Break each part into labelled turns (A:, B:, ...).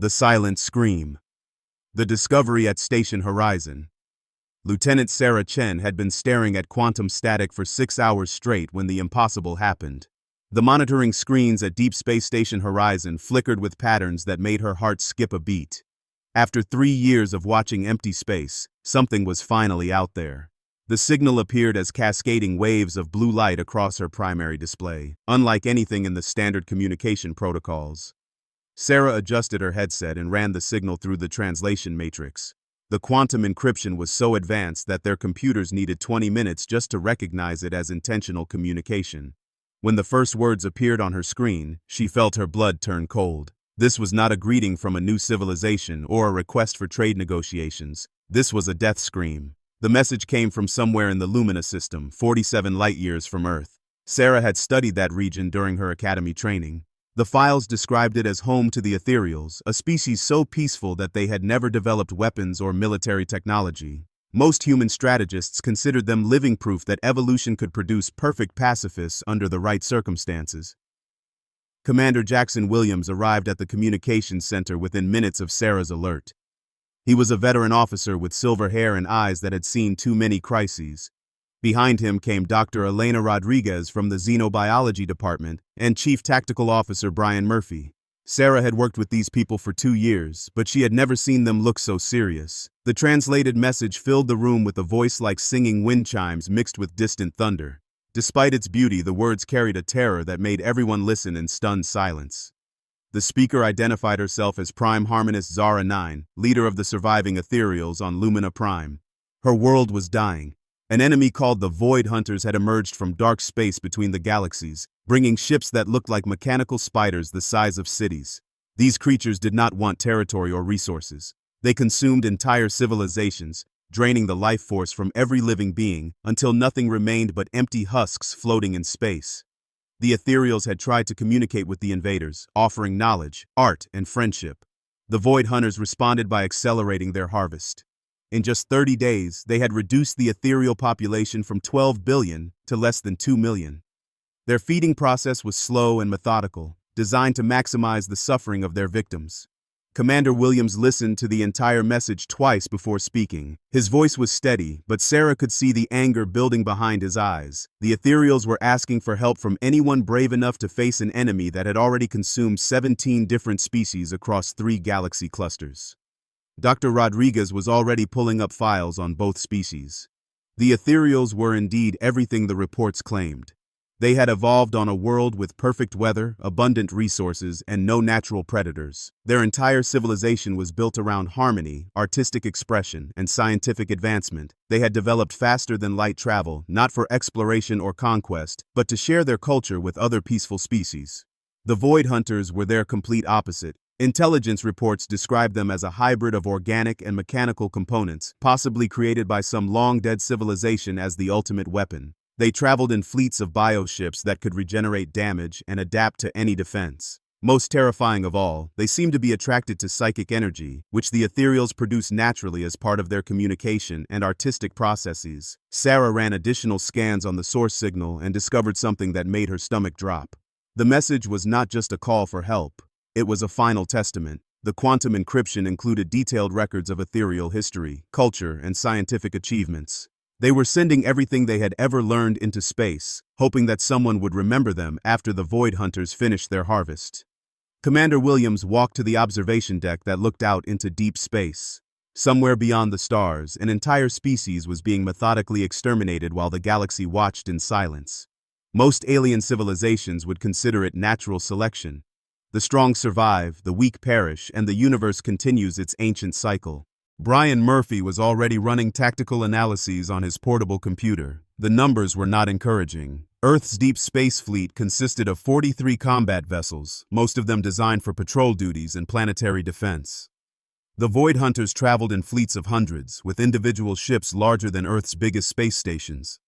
A: The Silent Scream. The discovery at Station Horizon. Lieutenant Sarah Chen had been staring at quantum static for 6 hours straight when the impossible happened. The monitoring screens at Deep Space Station Horizon flickered with patterns that made her heart skip a beat. After 3 years of watching empty space, something was finally out there. The signal appeared as cascading waves of blue light across her primary display, unlike anything in the standard communication protocols. Sarah adjusted her headset and ran the signal through the translation matrix. The quantum encryption was so advanced that their computers needed 20 minutes just to recognize it as intentional communication. When the first words appeared on her screen, she felt her blood turn cold. This was not a greeting from a new civilization or a request for trade negotiations. This was a death scream. The message came from somewhere in the Lumina system, 47 light-years from Earth. Sarah had studied that region during her academy training. The files described it as home to the Ethereals, a species so peaceful that they had never developed weapons or military technology. Most human strategists considered them living proof that evolution could produce perfect pacifists under the right circumstances. Commander Jackson Williams arrived at the communications center within minutes of Sarah's alert. He was a veteran officer with silver hair and eyes that had seen too many crises. Behind him came Dr. Elena Rodriguez from the Xenobiology Department and Chief Tactical Officer Brian Murphy. Sarah had worked with these people for 2 years, but she had never seen them look so serious. The translated message filled the room with a voice like singing wind chimes mixed with distant thunder. Despite its beauty, the words carried a terror that made everyone listen in stunned silence. The speaker identified herself as Prime Harmonist Zara 9, leader of the surviving Ethereals on Lumina Prime. Her world was dying. An enemy called the Void Hunters had emerged from dark space between the galaxies, bringing ships that looked like mechanical spiders the size of cities. These creatures did not want territory or resources. They consumed entire civilizations, draining the life force from every living being until nothing remained but empty husks floating in space. The Ethereals had tried to communicate with the invaders, offering knowledge, art, and friendship. The Void Hunters responded by accelerating their harvest. In just 30 days, they had reduced the ethereal population from 12 billion to less than 2 million. Their feeding process was slow and methodical, designed to maximize the suffering of their victims. Commander Williams listened to the entire message twice before speaking. His voice was steady, but Sarah could see the anger building behind his eyes. The Ethereals were asking for help from anyone brave enough to face an enemy that had already consumed 17 different species across 3 galaxy clusters. Dr. Rodriguez was already pulling up files on both species. The Ethereals were indeed everything the reports claimed. They had evolved on a world with perfect weather, abundant resources, and no natural predators. Their entire civilization was built around harmony, artistic expression, and scientific advancement. They had developed faster than light travel, not for exploration or conquest, but to share their culture with other peaceful species. The Void Hunters were their complete opposite. Intelligence reports described them as a hybrid of organic and mechanical components, possibly created by some long-dead civilization as the ultimate weapon. They traveled in fleets of bioships that could regenerate damage and adapt to any defense. Most terrifying of all, they seemed to be attracted to psychic energy, which the Ethereals produce naturally as part of their communication and artistic processes. Sarah ran additional scans on the source signal and discovered something that made her stomach drop. The message was not just a call for help. It was a final testament. The quantum encryption included detailed records of ethereal history, culture, and scientific achievements. They were sending everything they had ever learned into space, hoping that someone would remember them after the Void Hunters finished their harvest. Commander Williams walked to the observation deck that looked out into deep space. Somewhere beyond the stars, an entire species was being methodically exterminated while the galaxy watched in silence. Most alien civilizations would consider it natural selection. The strong survive, the weak perish, and the universe continues its ancient cycle. Brian Murphy was already running tactical analyses on his portable computer. The numbers were not encouraging. Earth's deep space fleet consisted of 43 combat vessels, most of them designed for patrol duties and planetary defense. The Void Hunters traveled in fleets of hundreds, with individual ships larger than Earth's biggest space stations.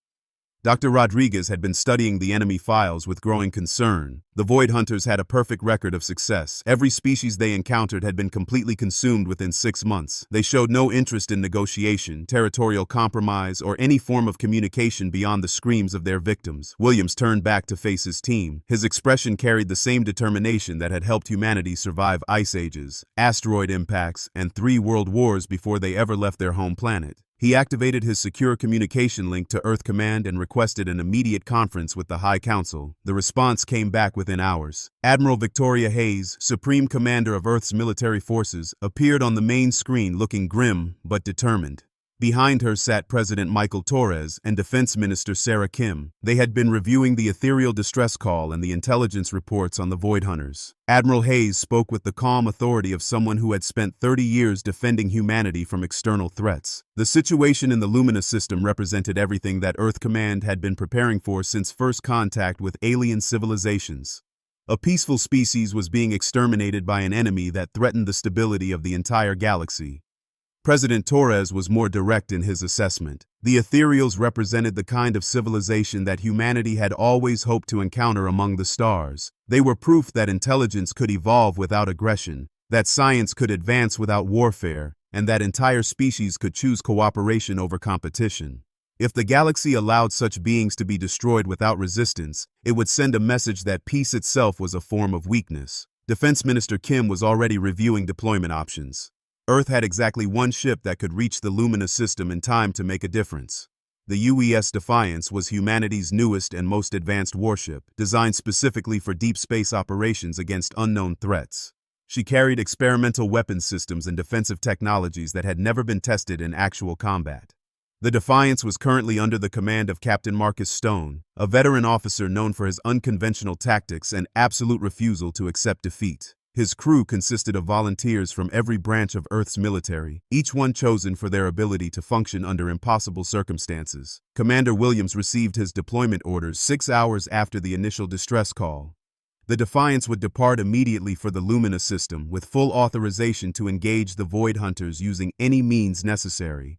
A: Dr. Rodriguez had been studying the enemy files with growing concern. The Void Hunters had a perfect record of success. Every species they encountered had been completely consumed within 6 months. They showed no interest in negotiation, territorial compromise, or any form of communication beyond the screams of their victims. Williams turned back to face his team. His expression carried the same determination that had helped humanity survive ice ages, asteroid impacts, and 3 world wars before they ever left their home planet. He activated his secure communication link to Earth Command and requested an immediate conference with the High Council. The response came back within hours. Admiral Victoria Hayes, Supreme Commander of Earth's military forces, appeared on the main screen looking grim but determined. Behind her sat President Michael Torres and Defense Minister Sarah Kim. They had been reviewing the ethereal distress call and the intelligence reports on the Void Hunters. Admiral Hayes spoke with the calm authority of someone who had spent 30 years defending humanity from external threats. The situation in the Lumina system represented everything that Earth Command had been preparing for since first contact with alien civilizations. A peaceful species was being exterminated by an enemy that threatened the stability of the entire galaxy. President Torres was more direct in his assessment. The ethereals represented the kind of civilization that humanity had always hoped to encounter among the stars. They were proof that intelligence could evolve without aggression, that science could advance without warfare, and that entire species could choose cooperation over competition. If the galaxy allowed such beings to be destroyed without resistance, it would send a message that peace itself was a form of weakness. Defense Minister Kim was already reviewing deployment options. Earth had exactly 1 ship that could reach the Lumina system in time to make a difference. The UES Defiance was humanity's newest and most advanced warship, designed specifically for deep space operations against unknown threats. She carried experimental weapons systems and defensive technologies that had never been tested in actual combat. The Defiance was currently under the command of Captain Marcus Stone, a veteran officer known for his unconventional tactics and absolute refusal to accept defeat. His crew consisted of volunteers from every branch of Earth's military, each one chosen for their ability to function under impossible circumstances. Commander Williams received his deployment orders 6 hours after the initial distress call. The Defiance would depart immediately for the Lumina system with full authorization to engage the Void Hunters using any means necessary.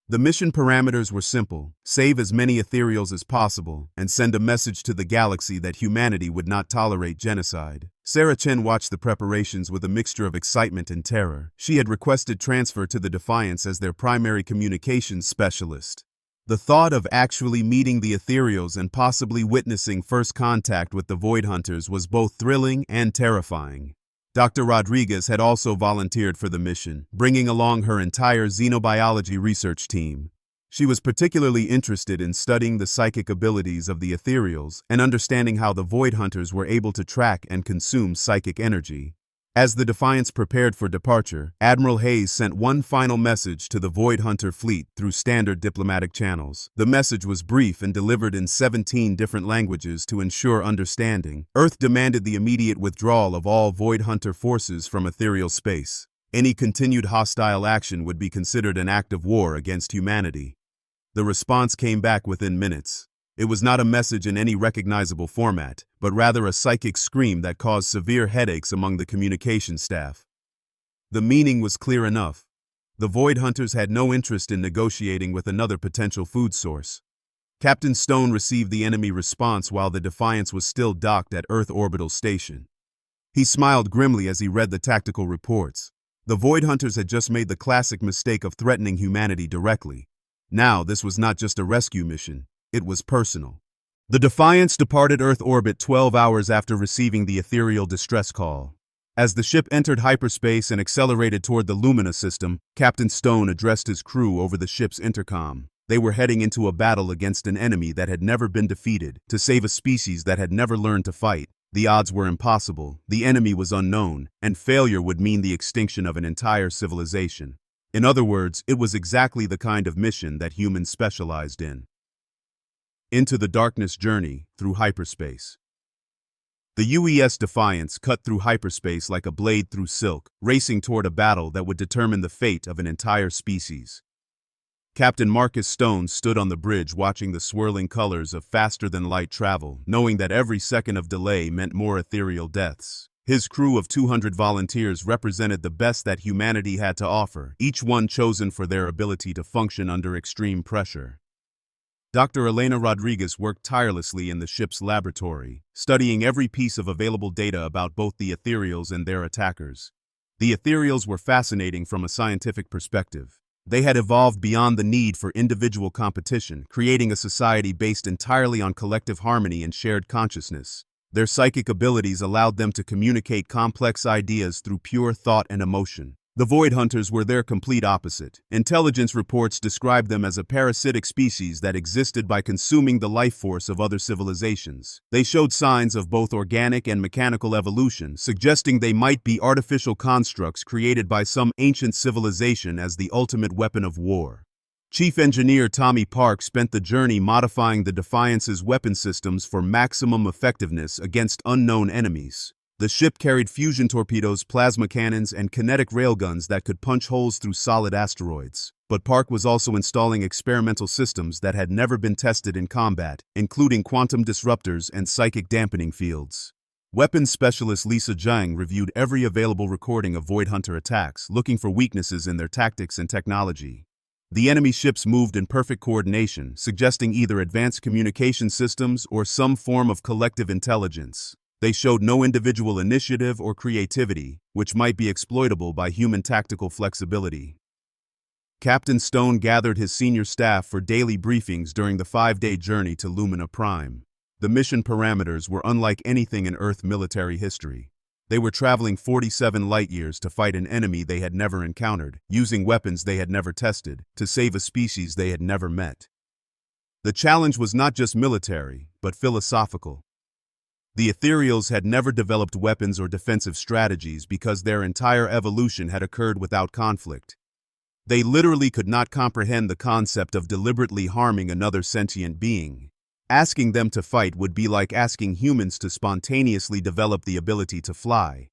A: The mission parameters were simple: save as many ethereals as possible and send a message to the galaxy that humanity would not tolerate genocide. Sarah Chen watched the preparations with a mixture of excitement and terror. She had requested transfer to the Defiance as their primary communications specialist. The thought of actually meeting the ethereals and possibly witnessing first contact with the Void Hunters was both thrilling and terrifying. Dr. Rodriguez had also volunteered for the mission, bringing along her entire xenobiology research team. She was particularly interested in studying the psychic abilities of the ethereals and understanding how the Void Hunters were able to track and consume psychic energy. As the Defiance prepared for departure, Admiral Hayes sent one final message to the Void Hunter fleet through standard diplomatic channels. The message was brief and delivered in 17 different languages to ensure understanding. Earth demanded the immediate withdrawal of all Void Hunter forces from ethereal space. Any continued hostile action would be considered an act of war against humanity. The response came back within minutes. It was not a message in any recognizable format, but rather a psychic scream that caused severe headaches among the communication staff. The meaning was clear enough. The Void Hunters had no interest in negotiating with another potential food source. Captain Stone received the enemy response while the Defiance was still docked at Earth Orbital Station. He smiled grimly as he read the tactical reports. The Void Hunters had just made the classic mistake of threatening humanity directly. Now, this was not just a rescue mission. It was personal. The Defiance departed Earth orbit 12 hours after receiving the ethereal distress call. As the ship entered hyperspace and accelerated toward the Lumina system, Captain Stone addressed his crew over the ship's intercom. They were heading into a battle against an enemy that had never been defeated, to save a species that had never learned to fight. The odds were impossible, the enemy was unknown, and failure would mean the extinction of an entire civilization. In other words, it was exactly the kind of mission that humans specialized in. Into the darkness journey through hyperspace. The UES Defiance cut through hyperspace like a blade through silk, racing toward a battle that would determine the fate of an entire species. Captain Marcus Stone stood on the bridge watching the swirling colors of faster-than-light travel, knowing that every second of delay meant more ethereal deaths. His crew of 200 volunteers represented the best that humanity had to offer, each one chosen for their ability to function under extreme pressure. Dr. Elena Rodriguez worked tirelessly in the ship's laboratory, studying every piece of available data about both the ethereals and their attackers. The ethereals were fascinating from a scientific perspective. They had evolved beyond the need for individual competition, creating a society based entirely on collective harmony and shared consciousness. Their psychic abilities allowed them to communicate complex ideas through pure thought and emotion. The Void Hunters were their complete opposite. Intelligence reports described them as a parasitic species that existed by consuming the life force of other civilizations. They showed signs of both organic and mechanical evolution, suggesting they might be artificial constructs created by some ancient civilization as the ultimate weapon of war. Chief Engineer Tommy Park spent the journey modifying the Defiance's weapon systems for maximum effectiveness against unknown enemies. The ship carried fusion torpedoes, plasma cannons, and kinetic railguns that could punch holes through solid asteroids. But Park was also installing experimental systems that had never been tested in combat, including quantum disruptors and psychic dampening fields. Weapons specialist Lisa Zhang reviewed every available recording of Void Hunter attacks, looking for weaknesses in their tactics and technology. The enemy ships moved in perfect coordination, suggesting either advanced communication systems or some form of collective intelligence. They showed no individual initiative or creativity, which might be exploitable by human tactical flexibility. Captain Stone gathered his senior staff for daily briefings during the 5-day journey to Lumina Prime. The mission parameters were unlike anything in Earth military history. They were traveling 47 light-years to fight an enemy they had never encountered, using weapons they had never tested, to save a species they had never met. The challenge was not just military, but philosophical. The ethereals had never developed weapons or defensive strategies because their entire evolution had occurred without conflict. They literally could not comprehend the concept of deliberately harming another sentient being. Asking them to fight would be like asking humans to spontaneously develop the ability to fly.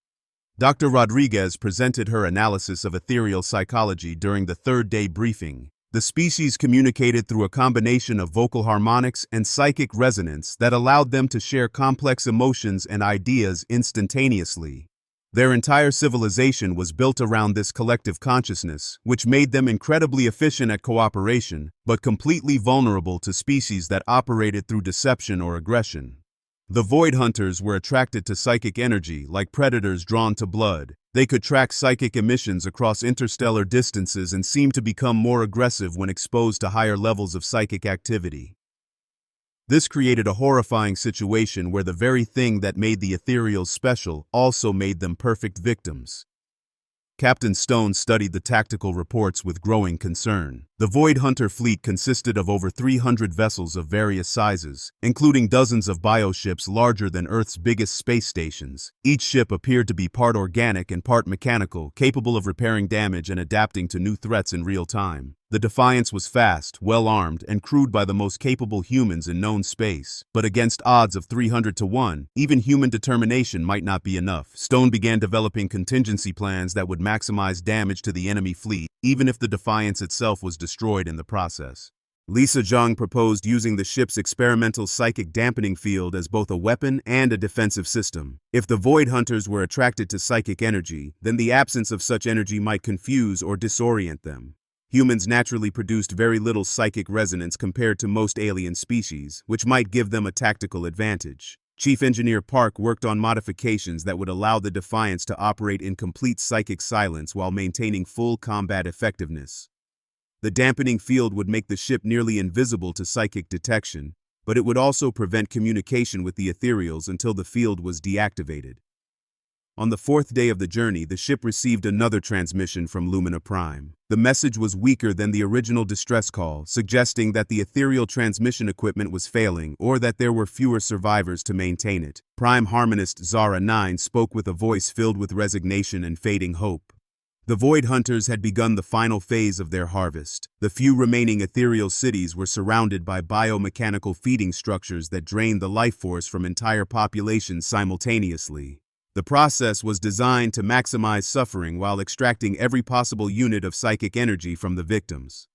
A: Dr. Rodriguez presented her analysis of ethereal psychology during the 3rd-day briefing. The species communicated through a combination of vocal harmonics and psychic resonance that allowed them to share complex emotions and ideas instantaneously. Their entire civilization was built around this collective consciousness, which made them incredibly efficient at cooperation, but completely vulnerable to species that operated through deception or aggression. The Void Hunters were attracted to psychic energy like predators drawn to blood. They could track psychic emissions across interstellar distances and seemed to become more aggressive when exposed to higher levels of psychic activity. This created a horrifying situation where the very thing that made the ethereals special also made them perfect victims. Captain Stone studied the tactical reports with growing concern. The Void Hunter fleet consisted of over 300 vessels of various sizes, including dozens of bioships larger than Earth's biggest space stations. Each ship appeared to be part organic and part mechanical, capable of repairing damage and adapting to new threats in real time. The Defiance was fast, well-armed, and crewed by the most capable humans in known space. But against odds of 300 to 1, even human determination might not be enough. Stone began developing contingency plans that would maximize damage to the enemy fleet, even if the Defiance itself was destroyed in the process. Lisa Zhang proposed using the ship's experimental psychic dampening field as both a weapon and a defensive system. If the Void Hunters were attracted to psychic energy, then the absence of such energy might confuse or disorient them. Humans naturally produced very little psychic resonance compared to most alien species, which might give them a tactical advantage. Chief Engineer Park worked on modifications that would allow the Defiance to operate in complete psychic silence while maintaining full combat effectiveness. The dampening field would make the ship nearly invisible to psychic detection, but it would also prevent communication with the ethereals until the field was deactivated. On the 4th day of the journey, the ship received another transmission from Lumina Prime. The message was weaker than the original distress call, suggesting that the ethereal transmission equipment was failing or that there were fewer survivors to maintain it. Prime Harmonist Zara 9 spoke with a voice filled with resignation and fading hope. The Void Hunters had begun the final phase of their harvest. The few remaining ethereal cities were surrounded by biomechanical feeding structures that drained the life force from entire populations simultaneously. The process was designed to maximize suffering while extracting every possible unit of psychic energy from the victims.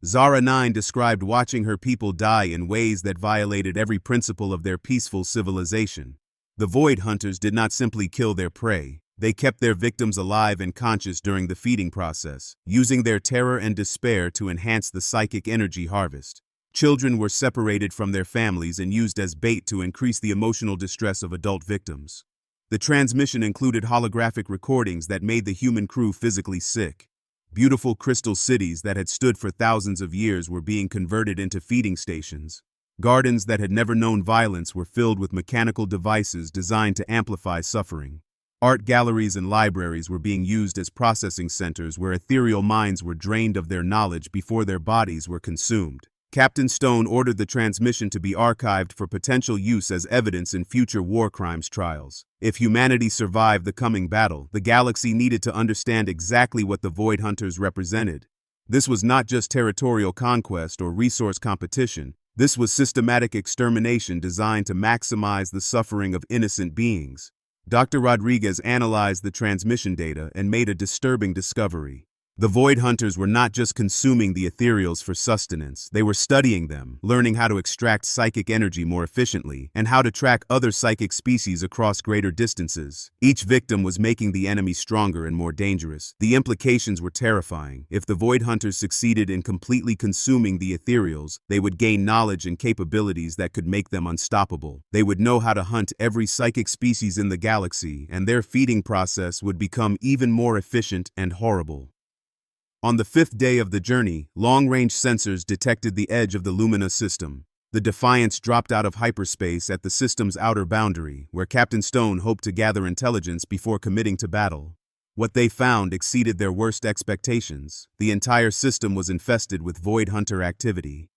A: Zara 9 described watching her people die in ways that violated every principle of their peaceful civilization. The Void Hunters did not simply kill their prey. They kept their victims alive and conscious during the feeding process, using their terror and despair to enhance the psychic energy harvest. Children were separated from their families and used as bait to increase the emotional distress of adult victims. The transmission included holographic recordings that made the human crew physically sick. Beautiful crystal cities that had stood for thousands of years were being converted into feeding stations. Gardens that had never known violence were filled with mechanical devices designed to amplify suffering. Art galleries and libraries were being used as processing centers where ethereal minds were drained of their knowledge before their bodies were consumed. Captain Stone ordered the transmission to be archived for potential use as evidence in future war crimes trials. If humanity survived the coming battle, the galaxy needed to understand exactly what the Void Hunters represented. This was not just territorial conquest or resource competition. This was systematic extermination designed to maximize the suffering of innocent beings. Dr. Rodriguez analyzed the transmission data and made a disturbing discovery. The Void Hunters were not just consuming the ethereals for sustenance, they were studying them, learning how to extract psychic energy more efficiently, and how to track other psychic species across greater distances. Each victim was making the enemy stronger and more dangerous. The implications were terrifying. If the Void Hunters succeeded in completely consuming the ethereals, they would gain knowledge and capabilities that could make them unstoppable. They would know how to hunt every psychic species in the galaxy, and their feeding process would become even more efficient and horrible. On the 5th day of the journey, long-range sensors detected the edge of the Lumina system. The Defiance dropped out of hyperspace at the system's outer boundary, where Captain Stone hoped to gather intelligence before committing to battle. What they found exceeded their worst expectations. The entire system was infested with Void Hunter activity.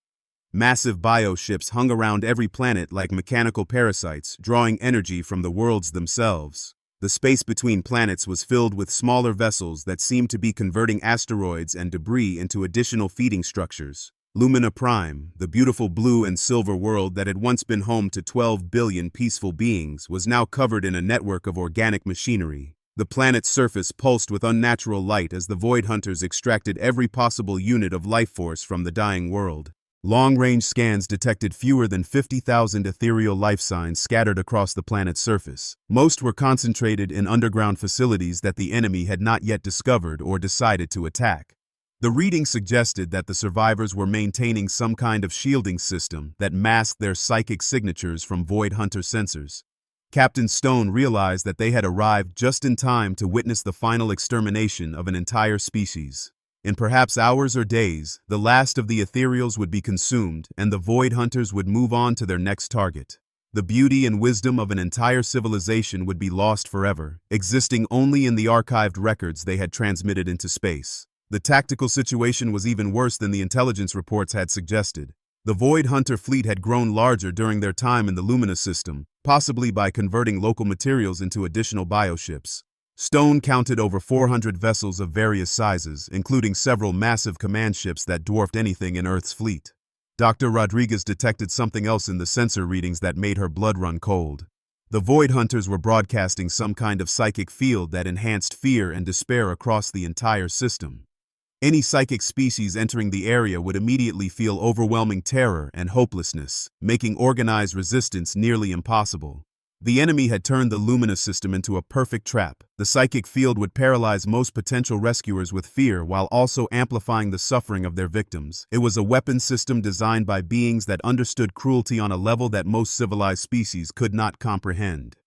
A: Massive bioships hung around every planet like mechanical parasites, drawing energy from the worlds themselves. The space between planets was filled with smaller vessels that seemed to be converting asteroids and debris into additional feeding structures. Lumina Prime, the beautiful blue and silver world that had once been home to 12 billion peaceful beings, was now covered in a network of organic machinery. The planet's surface pulsed with unnatural light as the Void Hunters extracted every possible unit of life force from the dying world. Long-range scans detected fewer than 50,000 ethereal life signs scattered across the planet's surface. Most were concentrated in underground facilities that the enemy had not yet discovered or decided to attack. The reading suggested that the survivors were maintaining some kind of shielding system that masked their psychic signatures from Void Hunter sensors. Captain Stone realized that they had arrived just in time to witness the final extermination of an entire species. In perhaps hours or days, the last of the ethereals would be consumed, and the Void Hunters would move on to their next target. The beauty and wisdom of an entire civilization would be lost forever, existing only in the archived records they had transmitted into space. The tactical situation was even worse than the intelligence reports had suggested. The Void Hunter fleet had grown larger during their time in the Lumina system, possibly by converting local materials into additional bioships. Stone counted over 400 vessels of various sizes, including several massive command ships that dwarfed anything in Earth's fleet. Dr. Rodriguez detected something else in the sensor readings that made her blood run cold. The Void Hunters were broadcasting some kind of psychic field that enhanced fear and despair across the entire system. Any psychic species entering the area would immediately feel overwhelming terror and hopelessness, making organized resistance nearly impossible. The enemy had turned the Lumina system into a perfect trap. The psychic field would paralyze most potential rescuers with fear while also amplifying the suffering of their victims. It was a weapon system designed by beings that understood cruelty on a level that most civilized species could not comprehend.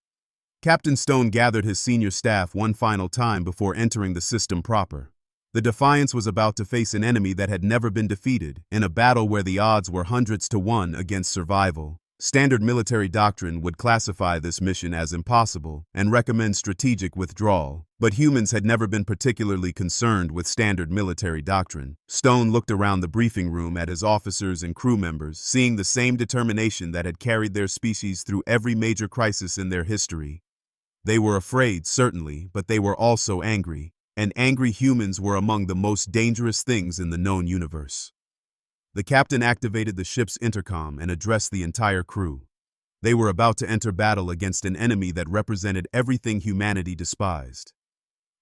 A: Captain Stone gathered his senior staff one final time before entering the system proper. The Defiance was about to face an enemy that had never been defeated, in a battle where the odds were hundreds to one against survival. Standard military doctrine would classify this mission as impossible and recommend strategic withdrawal, but humans had never been particularly concerned with standard military doctrine. Stone looked around the briefing room at his officers and crew members, seeing the same determination that had carried their species through every major crisis in their history. They were afraid, certainly, but they were also angry, and angry humans were among the most dangerous things in the known universe. The captain activated the ship's intercom and addressed the entire crew. They were about to enter battle against an enemy that represented everything humanity despised.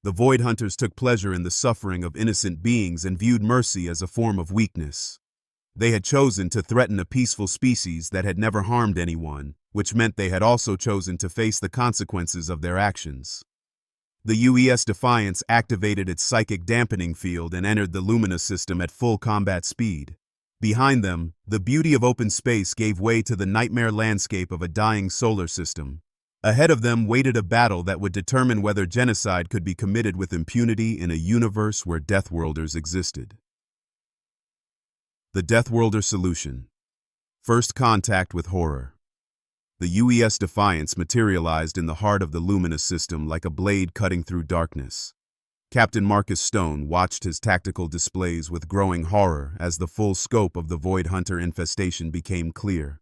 A: The Void Hunters took pleasure in the suffering of innocent beings and viewed mercy as a form of weakness. They had chosen to threaten a peaceful species that had never harmed anyone, which meant they had also chosen to face the consequences of their actions. The UES Defiance activated its psychic dampening field and entered the Lumina system at full combat speed. Behind them, the beauty of open space gave way to the nightmare landscape of a dying solar system. Ahead of them waited a battle that would determine whether genocide could be committed with impunity in a universe where Deathworlders existed. The Deathworlder Solution. First contact with horror. The UES Defiance materialized in the heart of the luminous system like a blade cutting through darkness. Captain Marcus Stone watched his tactical displays with growing horror as the full scope of the Void Hunter infestation became clear.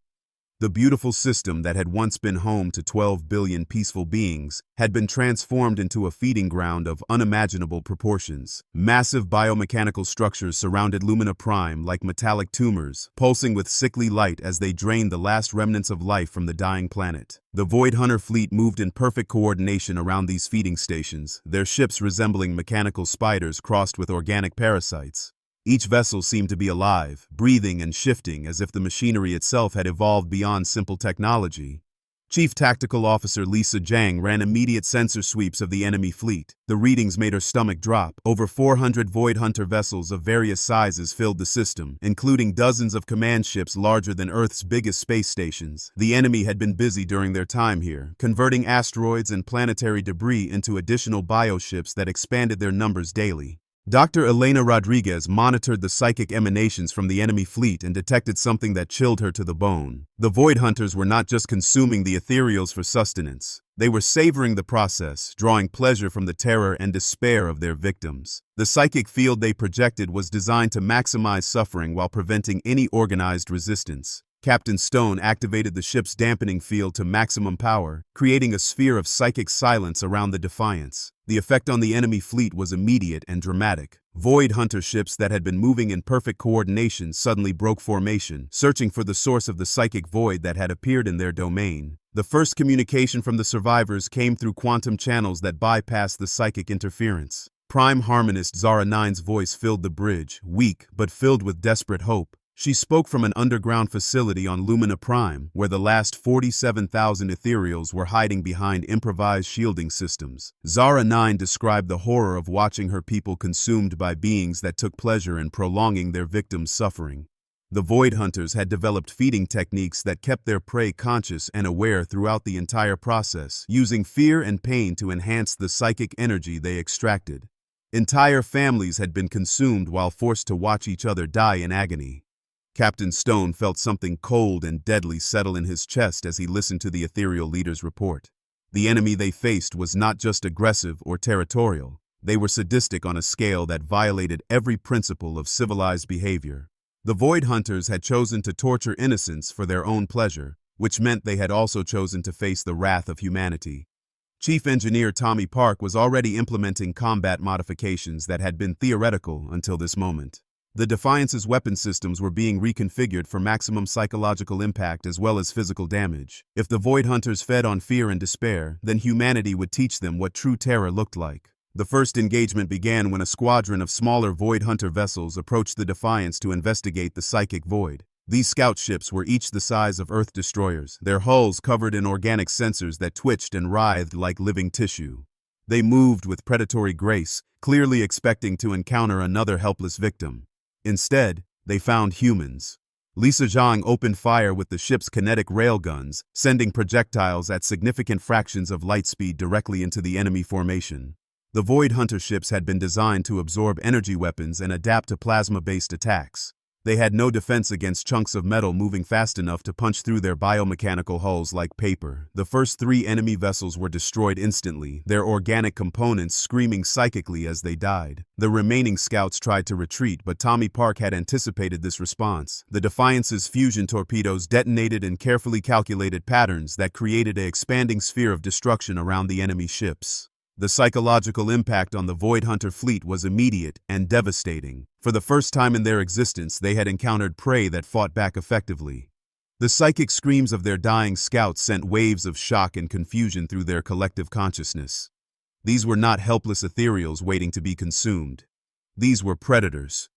A: The beautiful system that had once been home to 12 billion peaceful beings had been transformed into a feeding ground of unimaginable proportions. Massive biomechanical structures surrounded Lumina Prime like metallic tumors, pulsing with sickly light as they drained the last remnants of life from the dying planet. The Void Hunter fleet moved in perfect coordination around these feeding stations, their ships resembling mechanical spiders crossed with organic parasites. Each vessel seemed to be alive, breathing and shifting as if the machinery itself had evolved beyond simple technology. Chief Tactical Officer Lisa Zhang ran immediate sensor sweeps of the enemy fleet. The readings made her stomach drop. Over 400 Void Hunter vessels of various sizes filled the system, including dozens of command ships larger than Earth's biggest space stations. The enemy had been busy during their time here, converting asteroids and planetary debris into additional bioships that expanded their numbers daily. Dr. Elena Rodriguez monitored the psychic emanations from the enemy fleet and detected something that chilled her to the bone. The Void Hunters were not just consuming the ethereals for sustenance. They were savoring the process, drawing pleasure from the terror and despair of their victims. The psychic field they projected was designed to maximize suffering while preventing any organized resistance. Captain Stone activated the ship's dampening field to maximum power, creating a sphere of psychic silence around the Defiance. The effect on the enemy fleet was immediate and dramatic. Void Hunter ships that had been moving in perfect coordination suddenly broke formation, searching for the source of the psychic void that had appeared in their domain. The first communication from the survivors came through quantum channels that bypassed the psychic interference. Prime Harmonist Zara 9's voice filled the bridge, weak but filled with desperate hope. She spoke from an underground facility on Lumina Prime, where the last 47,000 ethereals were hiding behind improvised shielding systems. Zara 9 described the horror of watching her people consumed by beings that took pleasure in prolonging their victims' suffering. The Void Hunters had developed feeding techniques that kept their prey conscious and aware throughout the entire process, using fear and pain to enhance the psychic energy they extracted. Entire families had been consumed while forced to watch each other die in agony. Captain Stone felt something cold and deadly settle in his chest as he listened to the ethereal leader's report. The enemy they faced was not just aggressive or territorial. They were sadistic on a scale that violated every principle of civilized behavior. The Void Hunters had chosen to torture innocents for their own pleasure, which meant they had also chosen to face the wrath of humanity. Chief Engineer Tommy Park was already implementing combat modifications that had been theoretical until this moment. The Defiance's weapon systems were being reconfigured for maximum psychological impact as well as physical damage. If the Void Hunters fed on fear and despair, then humanity would teach them what true terror looked like. The first engagement began when a squadron of smaller Void Hunter vessels approached the Defiance to investigate the psychic void. These scout ships were each the size of Earth destroyers, their hulls covered in organic sensors that twitched and writhed like living tissue. They moved with predatory grace, clearly expecting to encounter another helpless victim. Instead, they found humans. Lisa Zhang opened fire with the ship's kinetic railguns, sending projectiles at significant fractions of light speed directly into the enemy formation. The Void Hunter ships had been designed to absorb energy weapons and adapt to plasma-based attacks. They had no defense against chunks of metal moving fast enough to punch through their biomechanical hulls like paper. The first 3 enemy vessels were destroyed instantly, their organic components screaming psychically as they died. The remaining scouts tried to retreat, but Tommy Park had anticipated this response. The Defiance's fusion torpedoes detonated in carefully calculated patterns that created an expanding sphere of destruction around the enemy ships. The psychological impact on the Void Hunter fleet was immediate and devastating. For the first time in their existence, they had encountered prey that fought back effectively. The psychic screams of their dying scouts sent waves of shock and confusion through their collective consciousness. These were not helpless ethereals waiting to be consumed. These were predators.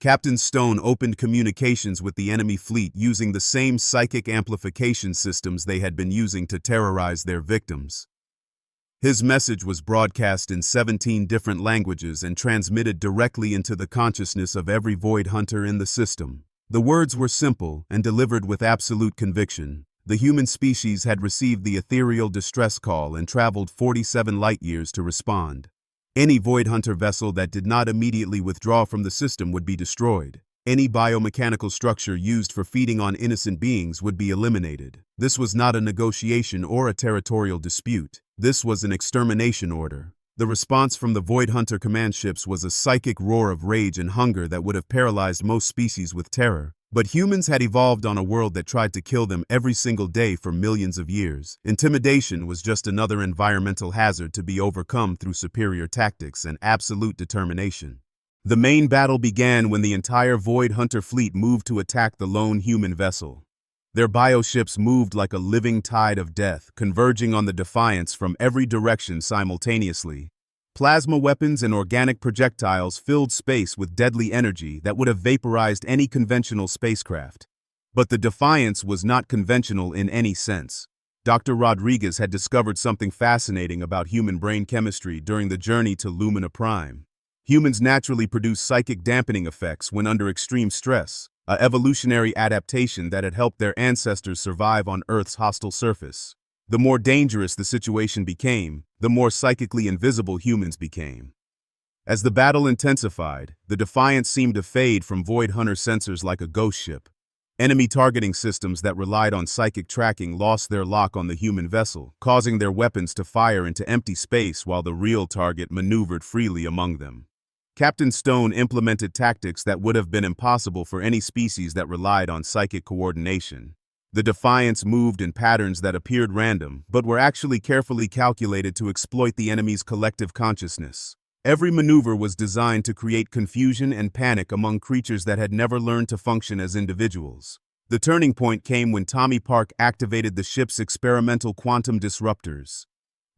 A: Captain Stone opened communications with the enemy fleet using the same psychic amplification systems they had been using to terrorize their victims. His message was broadcast in 17 different languages and transmitted directly into the consciousness of every Void Hunter in the system. The words were simple and delivered with absolute conviction. The human species had received the ethereal distress call and traveled 47 light-years to respond. Any Void Hunter vessel that did not immediately withdraw from the system would be destroyed. Any biomechanical structure used for feeding on innocent beings would be eliminated. This was not a negotiation or a territorial dispute. This was an extermination order. The response from the Void Hunter command ships was a psychic roar of rage and hunger that would have paralyzed most species with terror. But humans had evolved on a world that tried to kill them every single day for millions of years. Intimidation was just another environmental hazard to be overcome through superior tactics and absolute determination. The main battle began when the entire Void Hunter fleet moved to attack the lone human vessel. Their bioships moved like a living tide of death, converging on the Defiance from every direction simultaneously. Plasma weapons and organic projectiles filled space with deadly energy that would have vaporized any conventional spacecraft. But the Defiance was not conventional in any sense. Dr. Rodriguez had discovered something fascinating about human brain chemistry during the journey to Lumina Prime. Humans naturally produce psychic dampening effects when under extreme stress, an evolutionary adaptation that had helped their ancestors survive on Earth's hostile surface. The more dangerous the situation became, the more psychically invisible humans became. As the battle intensified, the Defiance seemed to fade from Void Hunter sensors like a ghost ship. Enemy targeting systems that relied on psychic tracking lost their lock on the human vessel, causing their weapons to fire into empty space while the real target maneuvered freely among them. Captain Stone implemented tactics that would have been impossible for any species that relied on psychic coordination. The Defiance moved in patterns that appeared random, but were actually carefully calculated to exploit the enemy's collective consciousness. Every maneuver was designed to create confusion and panic among creatures that had never learned to function as individuals. The turning point came when Tommy Park activated the ship's experimental quantum disruptors.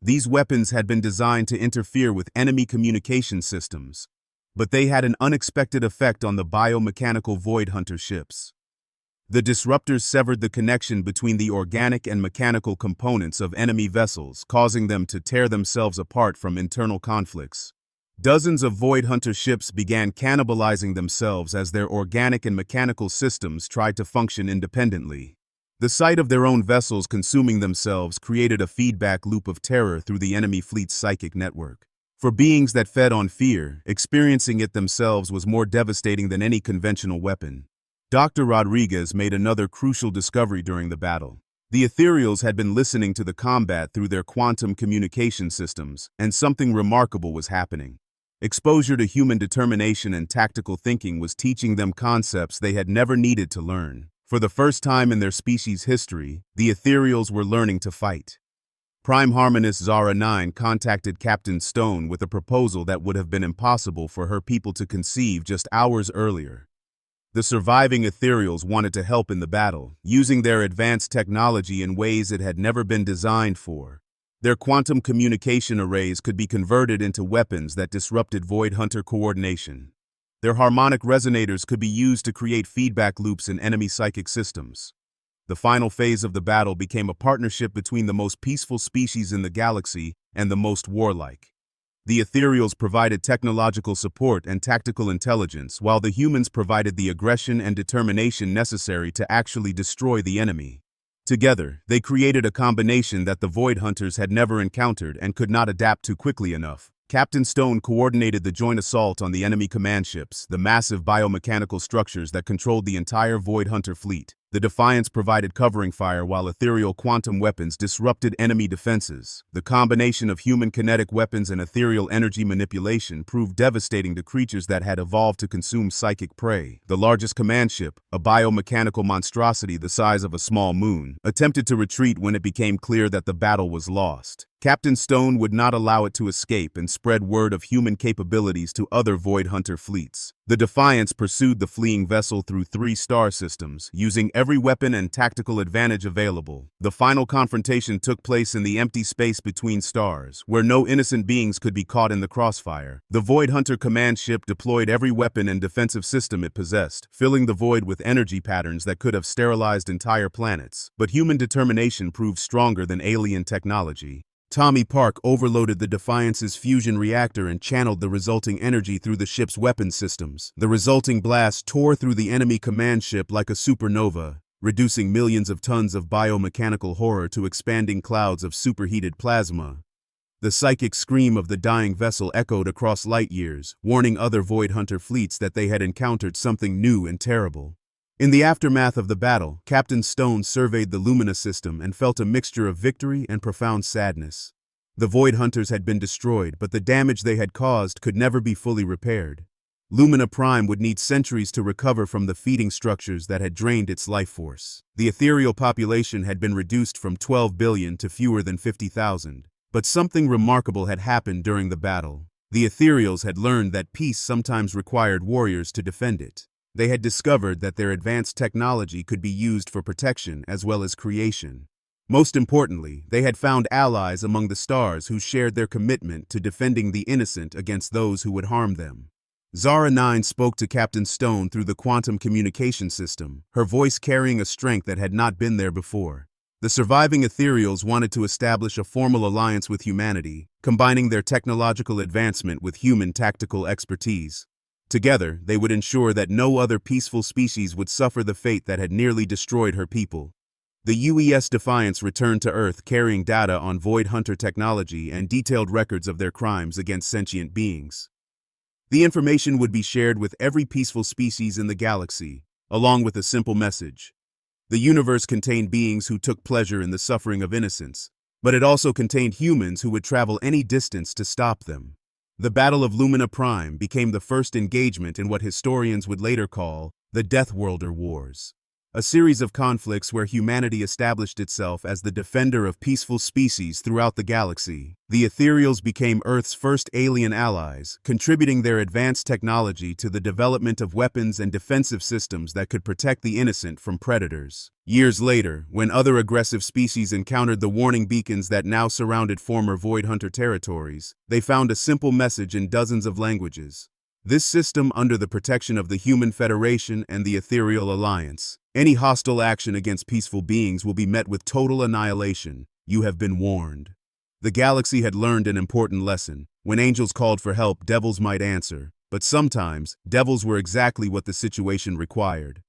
A: These weapons had been designed to interfere with enemy communication systems, but they had an unexpected effect on the biomechanical Void Hunter ships. The disruptors severed the connection between the organic and mechanical components of enemy vessels, causing them to tear themselves apart from internal conflicts. Dozens of Void Hunter ships began cannibalizing themselves as their organic and mechanical systems tried to function independently. The sight of their own vessels consuming themselves created a feedback loop of terror through the enemy fleet's psychic network. For beings that fed on fear, experiencing it themselves was more devastating than any conventional weapon. Dr. Rodriguez made another crucial discovery during the battle. The Ethereals had been listening to the combat through their quantum communication systems, and something remarkable was happening. Exposure to human determination and tactical thinking was teaching them concepts they had never needed to learn. For the first time in their species' history, the Ethereals were learning to fight. Prime Harmonist Zara 9 contacted Captain Stone with a proposal that would have been impossible for her people to conceive just hours earlier. The surviving Ethereals wanted to help in the battle, using their advanced technology in ways it had never been designed for. Their quantum communication arrays could be converted into weapons that disrupted Void Hunter coordination. Their harmonic resonators could be used to create feedback loops in enemy psychic systems. The final phase of the battle became a partnership between the most peaceful species in the galaxy and the most warlike. The Ethereals provided technological support and tactical intelligence, while the humans provided the aggression and determination necessary to actually destroy the enemy. Together, they created a combination that the Void Hunters had never encountered and could not adapt to quickly enough. Captain Stone coordinated the joint assault on the enemy command ships, the massive biomechanical structures that controlled the entire Void Hunter fleet. The Defiance provided covering fire while ethereal quantum weapons disrupted enemy defenses. The combination of human kinetic weapons and ethereal energy manipulation proved devastating to creatures that had evolved to consume psychic prey. The largest command ship, a biomechanical monstrosity the size of a small moon, attempted to retreat when it became clear that the battle was lost. Captain Stone would not allow it to escape and spread word of human capabilities to other Void Hunter fleets. The Defiance pursued the fleeing vessel through 3 star systems, using every weapon and tactical advantage available. The final confrontation took place in the empty space between stars, where no innocent beings could be caught in the crossfire. The Void Hunter command ship deployed every weapon and defensive system it possessed, filling the void with energy patterns that could have sterilized entire planets. But human determination proved stronger than alien technology. Tommy Park overloaded the Defiance's fusion reactor and channeled the resulting energy through the ship's weapons systems. The resulting blast tore through the enemy command ship like a supernova, reducing millions of tons of biomechanical horror to expanding clouds of superheated plasma. The psychic scream of the dying vessel echoed across light years, warning other Void Hunter fleets that they had encountered something new and terrible. In the aftermath of the battle, Captain Stone surveyed the Lumina system and felt a mixture of victory and profound sadness. The Void Hunters had been destroyed, but the damage they had caused could never be fully repaired. Lumina Prime would need centuries to recover from the feeding structures that had drained its life force. The ethereal population had been reduced from 12 billion to fewer than 50,000. But something remarkable had happened during the battle. The ethereals had learned that peace sometimes required warriors to defend it. They had discovered that their advanced technology could be used for protection as well as creation. Most importantly, they had found allies among the stars who shared their commitment to defending the innocent against those who would harm them. Zara 9 spoke to Captain Stone through the quantum communication system, her voice carrying a strength that had not been there before. The surviving ethereals wanted to establish a formal alliance with humanity, combining their technological advancement with human tactical expertise. Together, they would ensure that no other peaceful species would suffer the fate that had nearly destroyed her people. The UES Defiance returned to Earth carrying data on Void Hunter technology and detailed records of their crimes against sentient beings. The information would be shared with every peaceful species in the galaxy, along with a simple message. The universe contained beings who took pleasure in the suffering of innocents, but it also contained humans who would travel any distance to stop them. The Battle of Lumina Prime became the first engagement in what historians would later call the Deathworlder Wars, a series of conflicts where humanity established itself as the defender of peaceful species throughout the galaxy. The ethereals became Earth's first alien allies, contributing their advanced technology to the development of weapons and defensive systems that could protect the innocent from predators. Years later, when other aggressive species encountered the warning beacons that now surrounded former Void Hunter territories, they found a simple message in dozens of languages. This system under the protection of the Human Federation and the Ethereal Alliance. Any hostile action against peaceful beings will be met with total annihilation. You have been warned. The galaxy had learned an important lesson. When angels called for help, devils might answer. But sometimes, devils were exactly what the situation required.